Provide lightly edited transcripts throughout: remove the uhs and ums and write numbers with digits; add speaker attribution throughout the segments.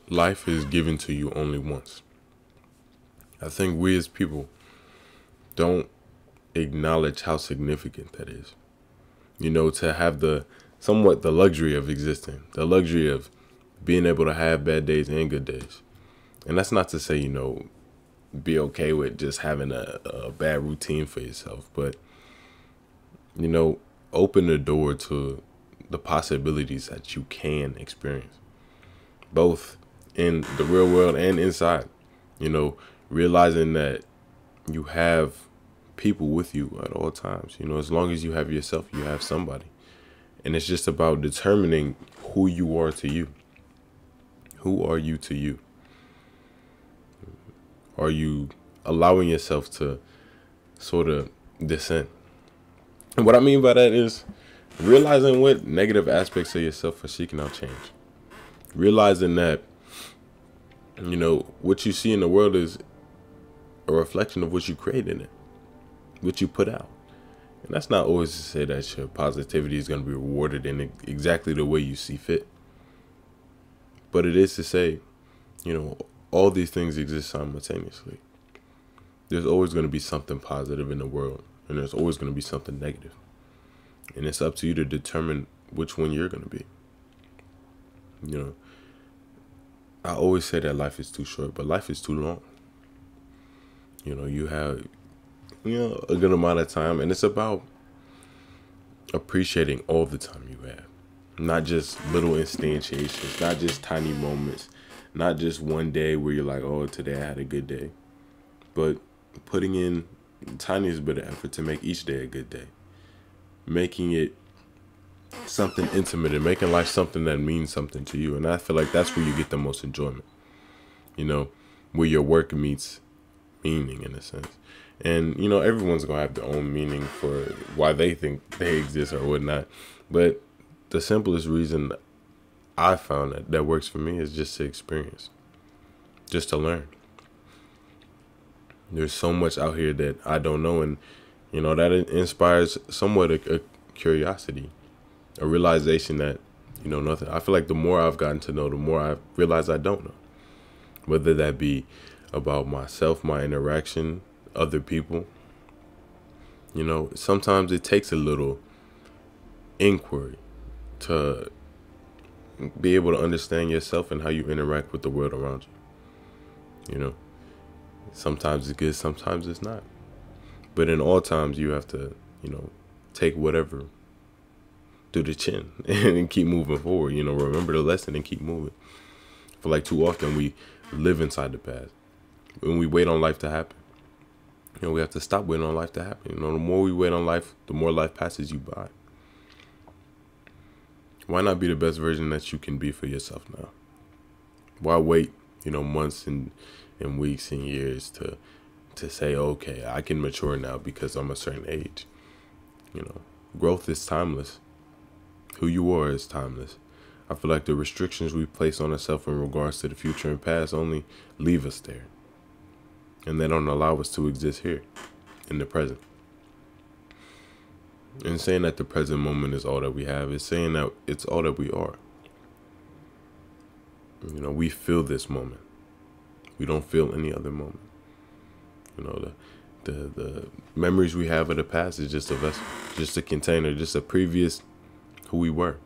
Speaker 1: life is given to you only once. I think we as people don't acknowledge how significant that is. To have the luxury of existing, the luxury of being able to have bad days and good days. And that's not to say, be okay with just having a bad routine for yourself, but, you know, open the door to the possibilities that you can experience, both in the real world and inside. Realizing that you have people with you at all times. As long as you have yourself, you have somebody. And it's just about determining who you are to you. Who are you to you? Are you allowing yourself to sort of descend? And what I mean by that is realizing what negative aspects of yourself are seeking out change. Realizing that, what you see in the world is a reflection of what you create in it, what you put out. And that's not always to say that your positivity is going to be rewarded in exactly the way you see fit. But it is to say, all these things exist simultaneously. There's always going to be something positive in the world, and there's always going to be something negative. And it's up to you to determine which one you're going to be. I always say that life is too short, but life is too long. You have, a good amount of time, and it's about appreciating all the time you have. Not just little instantiations, not just tiny moments, not just one day where you're like, oh, today I had a good day. But putting in the tiniest bit of effort to make each day a good day. Making it something intimate and making life something that means something to you. And I feel like that's where you get the most enjoyment. Where your work meets meaning in a sense. And, everyone's going to have their own meaning for why they think they exist or whatnot. But the simplest reason I found that works for me is just to experience, just to learn. There's so much out here that I don't know. And, that inspires somewhat a curiosity, a realization that, nothing. I feel like the more I've gotten to know, the more I realize I don't know. Whether that be about myself, my interaction, other people. Sometimes it takes a little inquiry to be able to understand yourself and how you interact with the world around you. Sometimes it's good, sometimes it's not. But in all times, you have to, take whatever through the chin and keep moving forward. Remember the lesson and keep moving. I feel like too often we live inside the past. When we wait on life to happen, we have to stop waiting on life to happen. The more we wait on life, the more life passes you by. Why not be the best version that you can be for yourself now? Why wait, months and weeks and years to say, okay, I can mature now because I'm a certain age. Growth is timeless. Who you are is timeless. I feel like the restrictions we place on ourselves in regards to the future and past only leave us there. And they don't allow us to exist here in the present. And saying that the present moment is all that we have is saying that it's all that we are. We feel this moment. We don't feel any other moment. The memories we have of the past is just a vessel, just a container, just a previous who we were.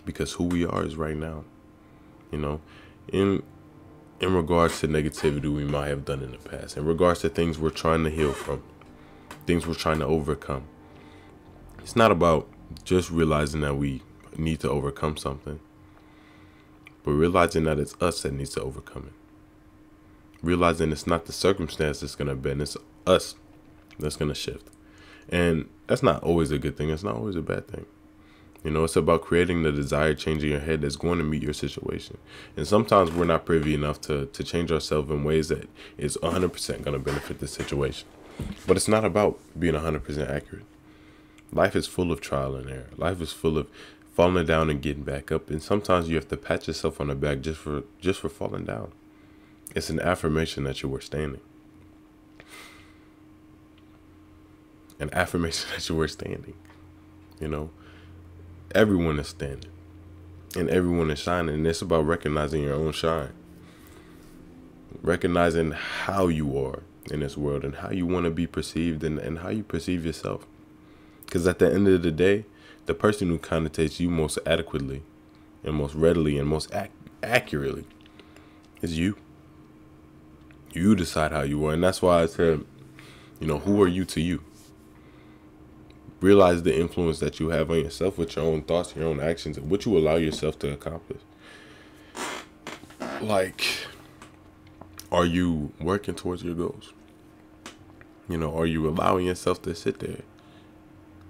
Speaker 1: Because who we are is right now. In regards to negativity we might have done in the past, in regards to things we're trying to heal from, things we're trying to overcome. It's not about just realizing that we need to overcome something, but realizing that it's us that needs to overcome it. Realizing it's not the circumstance that's going to bend, it's us that's going to shift. And that's not always a good thing. It's not always a bad thing. It's about creating the desired change in your head that's going to meet your situation. And sometimes we're not privy enough to change ourselves in ways that is 100% going to benefit the situation. But it's not about being 100% accurate. Life is full of trial and error. Life is full of falling down and getting back up. And sometimes you have to pat yourself on the back just for falling down. It's an affirmation that you were standing. An affirmation that you were standing. Everyone is standing. and everyone is shining. And it's about recognizing your own shine, recognizing how you are in this world and how you want to be perceived, and how you perceive yourself. Because at the end of the day, the person who connotates you most adequately and most readily and most accurately is you. You decide how you are. And that's why I said, who are you to you? Realize the influence that you have on yourself with your own thoughts, your own actions, and what you allow yourself to accomplish. Like, are you working towards your goals? Are you allowing yourself to sit there?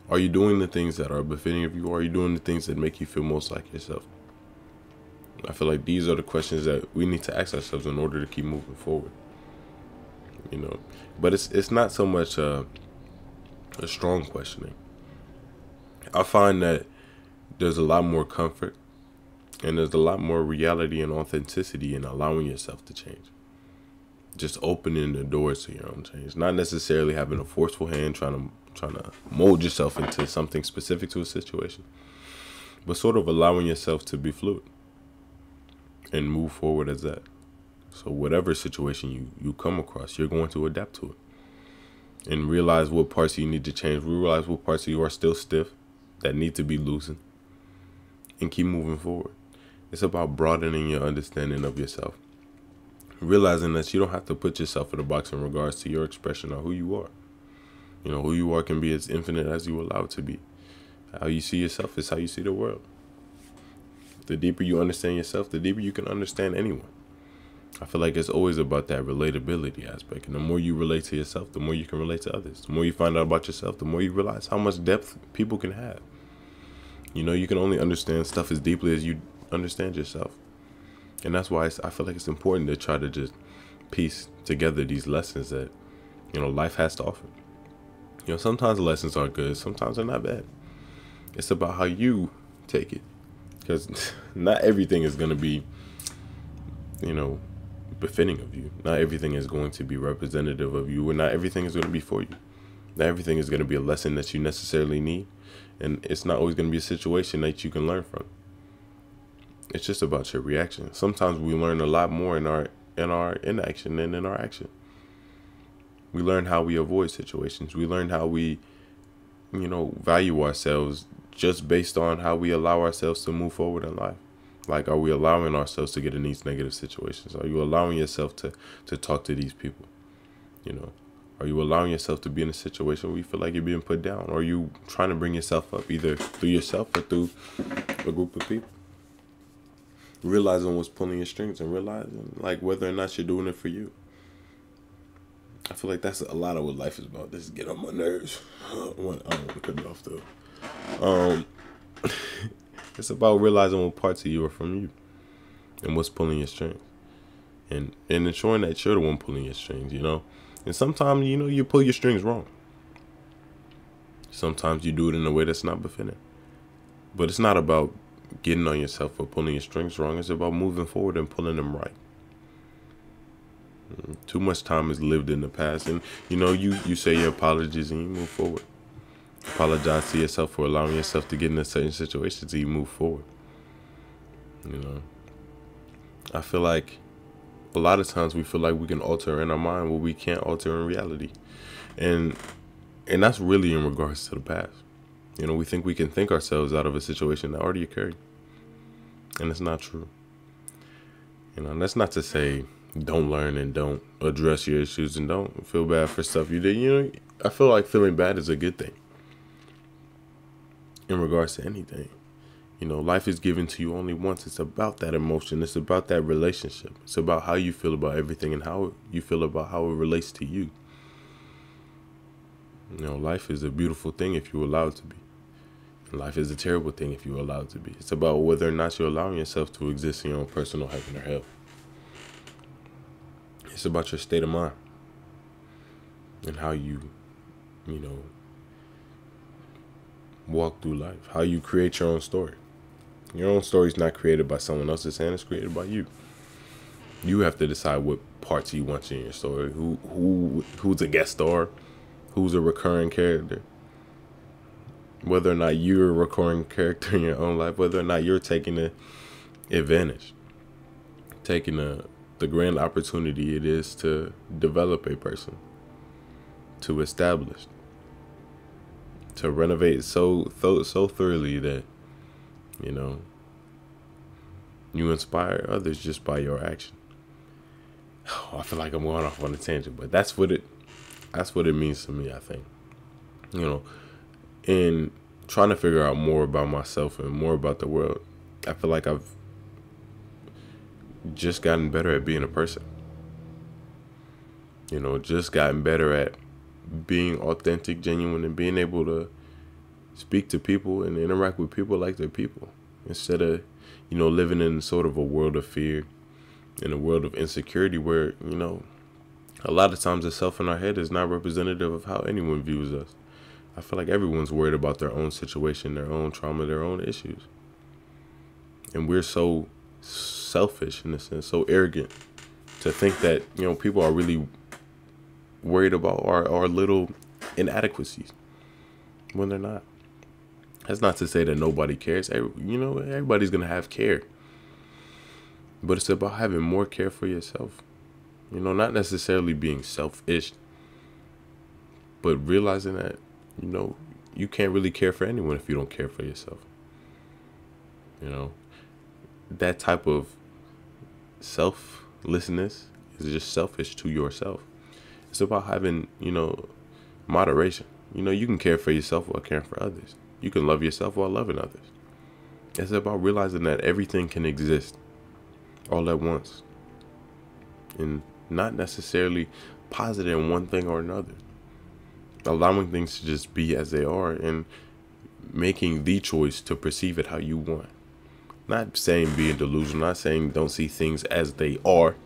Speaker 1: Are you doing the things that are befitting of you? Or are you doing the things that make you feel most like yourself? I feel like these are the questions that we need to ask ourselves in order to keep moving forward. But it's not so much a strong questioning. I find that there's a lot more comfort and there's a lot more reality and authenticity in allowing yourself to change. Just opening the doors to your own change. Not necessarily having a forceful hand trying to mold yourself into something specific to a situation, but sort of allowing yourself to be fluid and move forward as that. So whatever situation you come across, you're going to adapt to it and realize what parts you need to change. Realize what parts of you are still stiff that need to be loosened, and keep moving forward. It's about broadening your understanding of yourself, realizing that you don't have to put yourself in a box in regards to your expression or who you are. Who you are can be as infinite as you allow it to be. How you see yourself is how you see the world. The deeper you understand yourself, the deeper you can understand anyone. I feel like it's always about that relatability aspect. And the more you relate to yourself, the more you can relate to others. The more you find out about yourself, the more you realize how much depth people can have. You can only understand stuff as deeply as you understand yourself. And that's why I feel like it's important to try to just piece together these lessons that, life has to offer. Sometimes the lessons are good, sometimes they're not bad. It's about how you take it. Because not everything is going to be, befitting of you. Not everything is going to be representative of you, and not everything is going to be for you. Not everything is going to be a lesson that you necessarily need, and it's not always going to be a situation that you can learn from. It's just about your reaction. Sometimes we learn a lot more in our inaction than in our action. We learn how we avoid situations. We learn how we, value ourselves just based on how we allow ourselves to move forward in life. Like, are we allowing ourselves to get in these negative situations? Are you allowing yourself to talk to these people? Are you allowing yourself to be in a situation where you feel like you're being put down? Or are you trying to bring yourself up either through yourself or through a group of people? Realizing what's pulling your strings and realizing, like, whether or not you're doing it for you. I feel like that's a lot of what life is about. This is get on my nerves. I don't want to cut it off, though. It's about realizing what parts of you are from you and what's pulling your strings, and ensuring that you're the one pulling your strings, And sometimes, you pull your strings wrong. Sometimes you do it in a way that's not befitting. But it's not about getting on yourself or pulling your strings wrong. It's about moving forward and pulling them right. Too much time is lived in the past, and you say your apologies and you move forward. Apologize to yourself for allowing yourself to get in a certain situation so you move forward. I feel like a lot of times we feel like we can alter in our mind what we can't alter in reality, and that's really in regards to the past. We think we can think ourselves out of a situation that already occurred, and it's not true. That's not to say don't learn and don't address your issues and don't feel bad for stuff you did. I feel like feeling bad is a good thing in regards to anything. Life is given to you only once. It's about that emotion. It's about that relationship. It's about how you feel about everything and how you feel about how it relates to you. Life is a beautiful thing if you allow it to be. And life is a terrible thing if you allow it to be. It's about whether or not you're allowing yourself to exist in your own personal heaven or hell. It's about your state of mind and how you, walk through life, how you create your own story. Your own story is not created by someone else's hand, it's created by you. You have to decide what parts you want in your story, who's a guest star, who's a recurring character, whether or not you're a recurring character in your own life, whether or not you're taking advantage, taking the grand opportunity it is to develop a person, to establish, to renovate so thoroughly that, you know, you inspire others just by your action. Oh, I feel like I'm going off on a tangent, but that's what it means to me, I think. You know, in trying to figure out more about myself and more about the world, I feel like I've just gotten better at being a person. You know, just gotten better at being authentic, genuine, and being able to speak to people and interact with people like they're people, instead of, you know, living in sort of a world of fear, in a world of insecurity where, you know, a lot of times the self in our head is not representative of how anyone views us. I feel like everyone's worried about their own situation, their own trauma, their own issues. And we're so selfish, in a sense, so arrogant to think that, you know, people are really worried about our little inadequacies when they're not. That's not to say that nobody cares. You know, everybody's going to have care. But it's about having more care for yourself. You know, not necessarily being selfish, but realizing that, you know, you can't really care for anyone if you don't care for yourself. You know, that type of selflessness is just selfish to yourself. It's about having, you know, moderation. You know, you can care for yourself while caring for others. You can love yourself while loving others. It's about realizing that everything can exist all at once, and not necessarily positive in one thing or another. Allowing things to just be as they are and making the choice to perceive it how you want. Not saying being delusional, not saying don't see things as they are,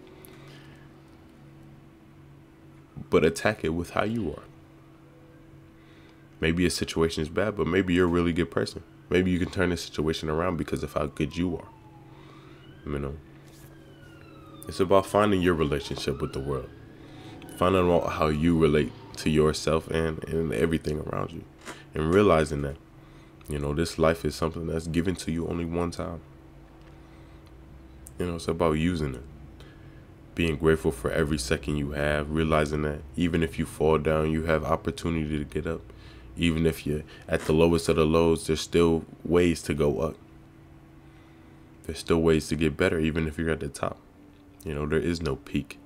Speaker 1: but attack it with how you are. Maybe a situation is bad, but maybe you're a really good person. Maybe you can turn the situation around because of how good you are. You know, it's about finding your relationship with the world, finding out how you relate to yourself and everything around you, and realizing that, you know, this life is something that's given to you only one time. You know, it's about using it, being grateful for every second you have, realizing that even if you fall down, you have opportunity to get up. Even if you're at the lowest of the lows, there's still ways to go up. There's still ways to get better, even if you're at the top. You know, there is no peak.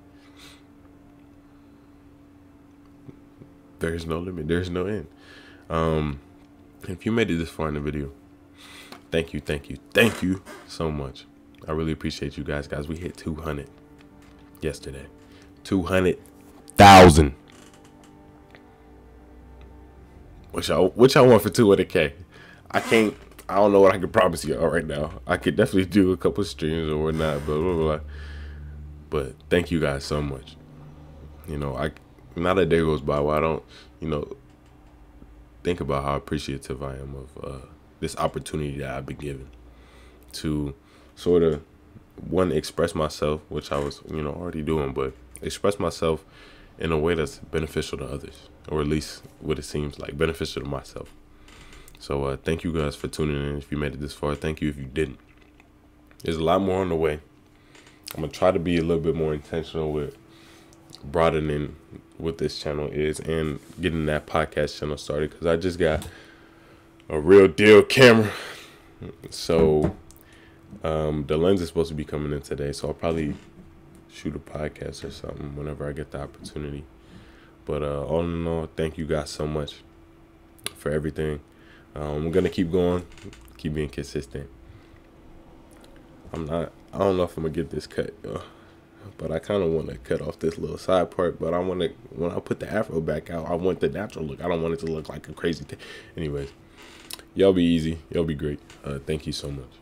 Speaker 1: There's no limit. There's no end. If you made it this far in the video, thank you so much. I really appreciate you guys. We hit 200 yesterday. 200,000. What y'all want for 200K? I don't know what I can promise y'all right now. I could definitely do a couple streams or whatnot, blah, blah, blah. But thank you guys so much. You know, not a day goes by where I don't, you know, think about how appreciative I am of this opportunity that I've been given to sort of, one, express myself, which I was, you know, already doing, but express myself in a way that's beneficial to others, or at least what it seems like, beneficial to myself. So thank you guys for tuning in. If you made it this far, thank you if you didn't. There's a lot more on the way. I'm going to try to be a little bit more intentional with broadening what this channel is and getting that podcast channel started, because I just got a real deal camera. So the lens is supposed to be coming in today, so I'll probably shoot a podcast or something whenever I get the opportunity. But all in all, thank you guys so much for everything. I'm gonna keep going, keep being consistent. I don't know if I'm gonna get this cut, but I kind of want to cut off this little side part. But when I put the afro back out, I want the natural look. I don't want it to look like a crazy thing. Anyways, y'all be easy, y'all be great. Thank you so much.